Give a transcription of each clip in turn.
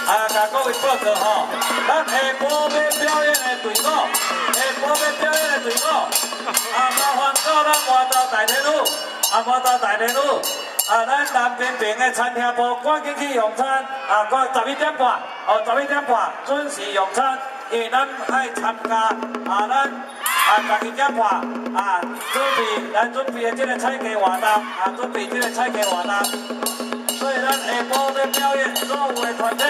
甲各位报告吼，咱下晡要表演的队伍，麻烦到咱麻豆大天路，麻豆大天路，咱南边边的餐厅部赶紧去用餐，赶11点半，11点半准时用餐，因为咱爱参加12点半准备的这个菜价活动，准备这个菜价活动。所以咱下晡要表演，所有的团体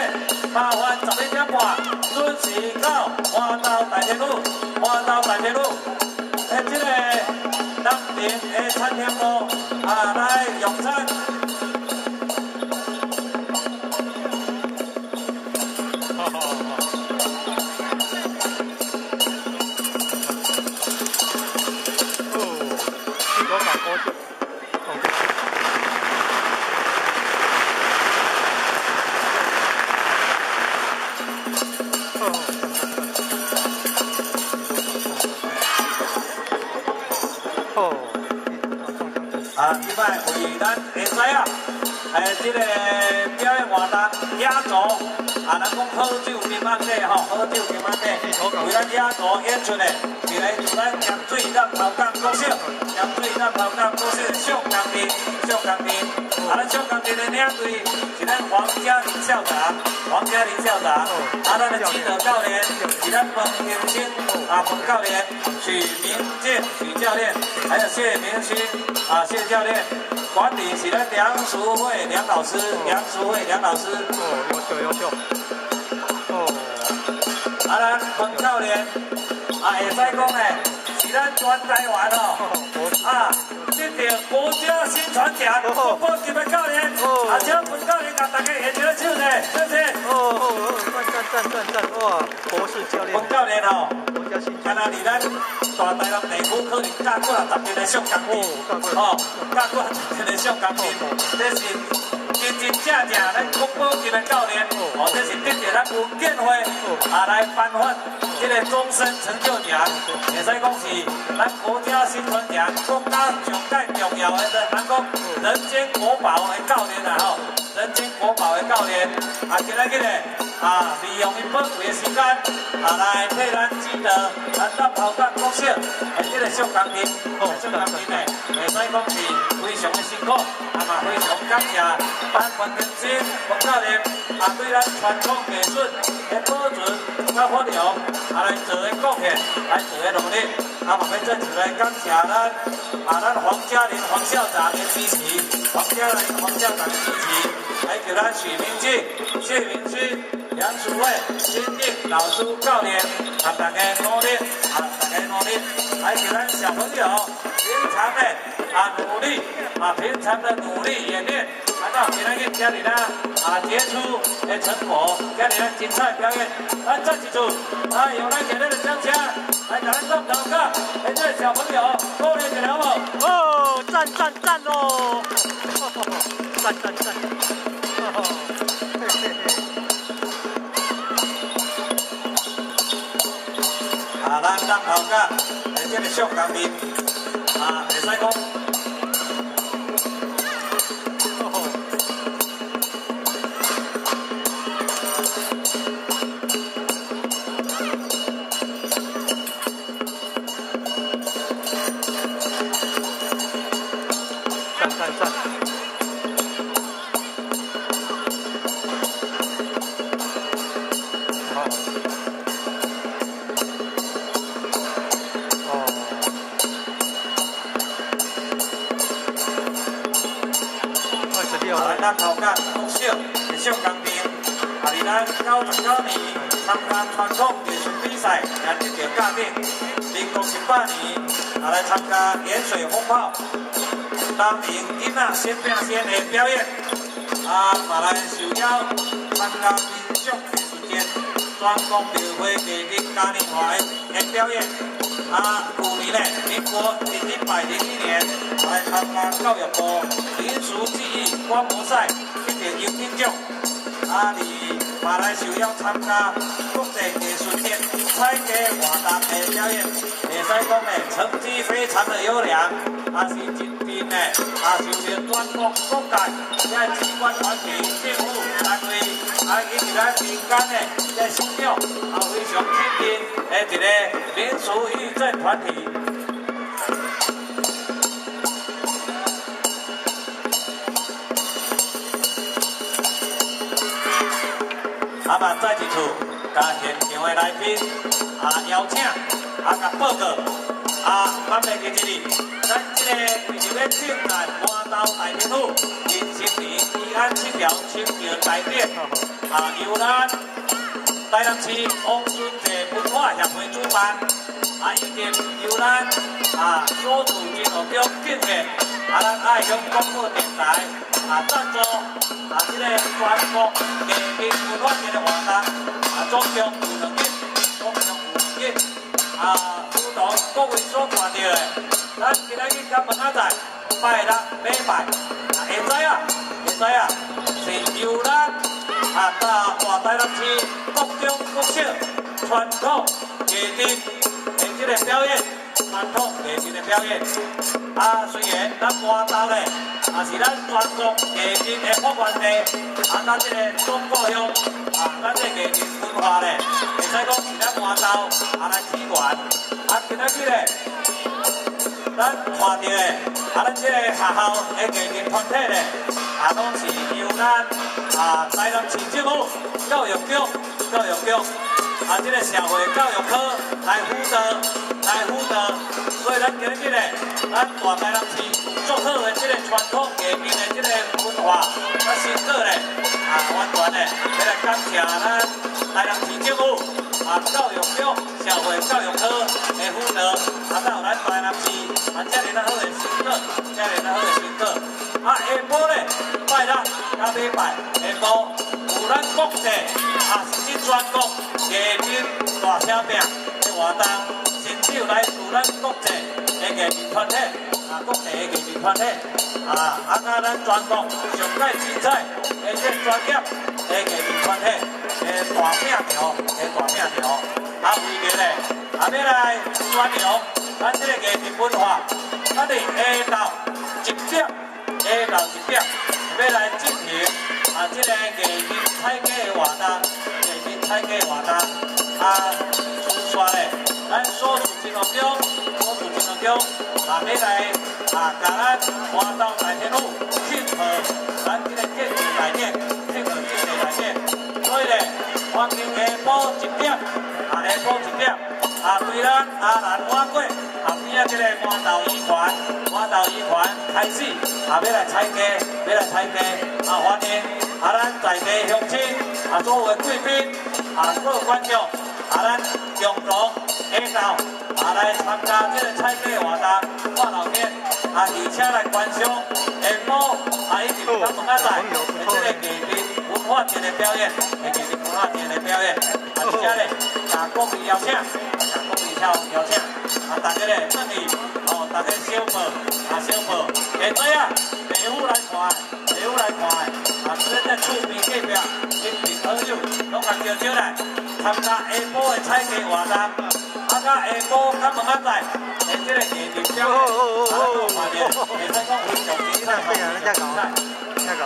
麻烦11点半准时到麻豆大铁路，这个南边的餐厅部来用餐。即摆为咱会知啊，这个表演活动压轴，咱讲好酒金仔底吼，好酒金仔底，为咱压轴演出的，是来自咱咸水南头港国小，上港镇，咱上港镇的领队是咱黄嘉玲校长，咱的指导教练是咱彭天星彭教练，许明健教练，还有谢明星谢教练。管理是咱梁淑慧梁老师。优秀。咱彭教练会使讲诶，是咱全台湾得到国家新传奖国宝级的教练，请彭教练甲大家演一个手呢，谢谢。赞，哇，博士教练。彭教练国家新敢若伫咱大台南地区可能教过60年的上岗面，教过60年的上岗面，这是真正咱国宝级的教练，这是得到咱文建会来颁发这个终身成就奖，会使讲是咱国家新传奖国家上界重要的，咱讲人间国宝的教练今仔日利用伊宝贵的时间来替咱指导咱南头港国小这个上岗镇会使讲是非常的辛苦，嘛非常感谢咱彭天星彭教练对咱传统艺术的保存甲发扬来做的贡献，来做的努力，嘛要再次来感谢咱黄嘉玲黄校长的支持，还有咱许明志、谢明勋、梁淑慧、金定老师教练，大家努力，还有咱小朋友平常的努力演练，到今仔日今日杰出的成果，今日精彩表演，咱再一次用咱热烈的掌声来给咱南头港这些小朋友鼓励一下好不好？赞喽！赞！咱南头港这个上岗镇会使讲。赞！南头港国小的上岗镇，伫咱99年参加传统艺术比赛，也得到嘉奖。民国18年来参加盐水风炮，担任囡仔先拼先的表演，嘛来受邀参加民俗艺术节、专攻庙会第日嘉年华的表演。去年民国101年来参加教育部民俗技艺观摩赛，得到优品奖。嘛来受邀参加国际艺术节彩价活动的表演，会使讲呢，成绩非常的优良，是真正呢，受到全国各界这机关团体、政府单位，以及咱民间的这信仰，非常肯定的一个民俗义政团体。嘛，再一次甲现场的来宾邀请甲报告咱袂记一日，咱这个为着要正咱满洲大天府人生年宜安7条清桥台顶由咱台南市王孙节文化协会主办，以及由咱所属金融局建设咱爱乡广播电台赞助这个全国艺民文化节的活动总共有2日，辅导各位所看到的，咱今仔日甲问仔载拜六礼拜，会知影是由咱大台南市各中各小传统艺人的这个表演，传统艺人的表演。虽然咱满洲咧，是咱全国艺人的发源地，咱这个中国乡，咱这个艺人文化咧，会使讲是咱满洲来起源。今仔日咧，咱看到的，咱这个学校的艺人团体咧，拢是由咱台南市政府教育局，这个社会教育科来辅导，所以咱今日咧，咱大台南市做好的这个传统艺人的这个文化，成果咧，完全咧，要来感谢咱台南市政府教育局社会教育科的辅导，才有咱台南市这样好的成果，下晡咧，拜六甲礼拜下晡有咱国际是全国艺人大车饼的活动，甚至有来自咱国际的艺人团体，国际的艺人团体，甲咱全国上界精彩的这专业的艺人团体的大饼条，为着咧，要来宣扬咱这个艺人文化，咱伫下昼1点，要来进行这个艺人采价的活动，顺续咧，咱所属金融局，要来甲咱满洲大天府庆贺咱这个建设台顶，所以咧，欢迎下晡1点，对咱南华街边这个满洲渔船开始要来采价，欢迎咱在地乡亲所有的贵宾各位观众咱共同下昼来参加这个采价活动，看老天而且来观赏下晡一直到问仔载这个艺人文化节的表演，而且咧，各位邀请，大家咧注意大家小报，会知影地府来看，所以在厝边隔壁亲朋好友，拢甲招来参加下晡的采价活动，到下晡甲问仔载，这个艺人表演，看到，会使讲非常精彩，再搞。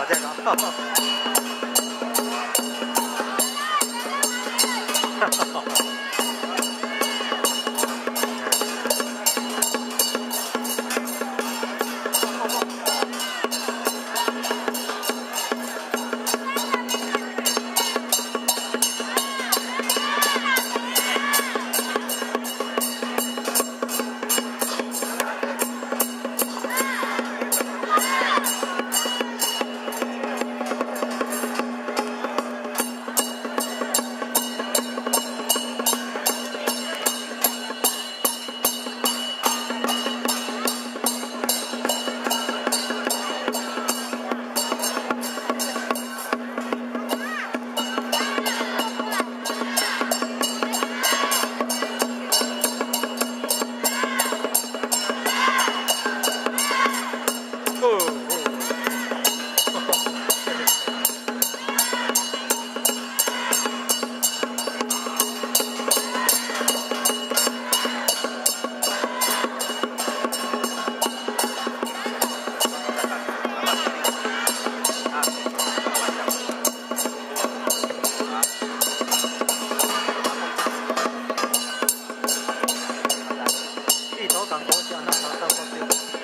港国小，南投到国小，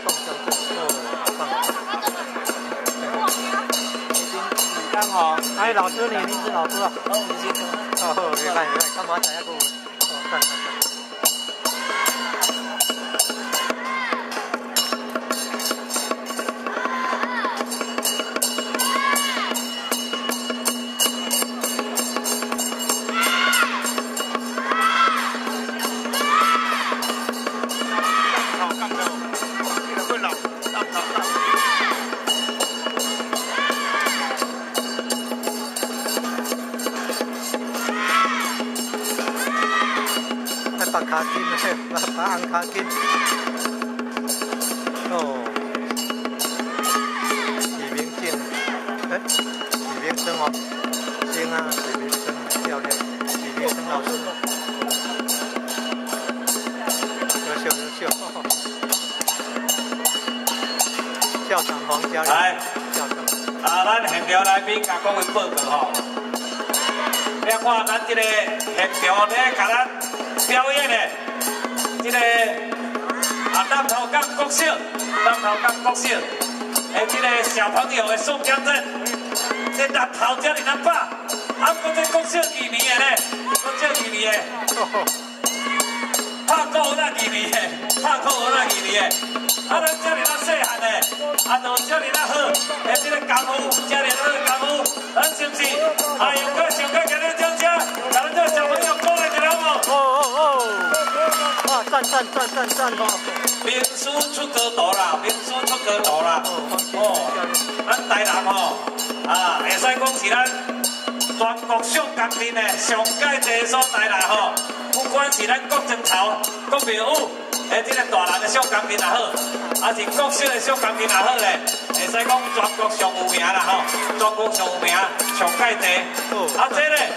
宋江镇，好棒好棒。刚好，哎，老师你是老师啊？我们是哦，厉害厉害，干嘛才要给我？哦，赞赞赞。好干的，这个会老，老。把卡金呢，把安卡金。哦，许明静，哎，许明生哦，星啊，许明生很漂亮，许明生老师，优秀优秀。校长黄家仁，来，校长。咱现场来宾甲各位报告吼，你看咱这个现场咧，甲咱表演的这个南投港国小，南投港国小的这个小朋友的宋江镇，这南投这里南北，不过这国小2年的咧，国小2年的，拍鼓那2年的，拍鼓那2年的。咱这里咱细汉的，就这里咱好，这个功夫，这里咱功夫，咱是不是？用个上个给咱掌声，给咱这小朋友鼓励一下无？哇，赞哦！名师出高徒啦，名师出高徒啦。咱台南吼，会使讲是咱全国上钢练的上界第所在啦吼。不管是咱国庄头、国庙舞。这个大人的上钢琴也好，还是国小的上钢琴也好咧，会使讲全国上有名啦吼，全国上有名，上界第。这咧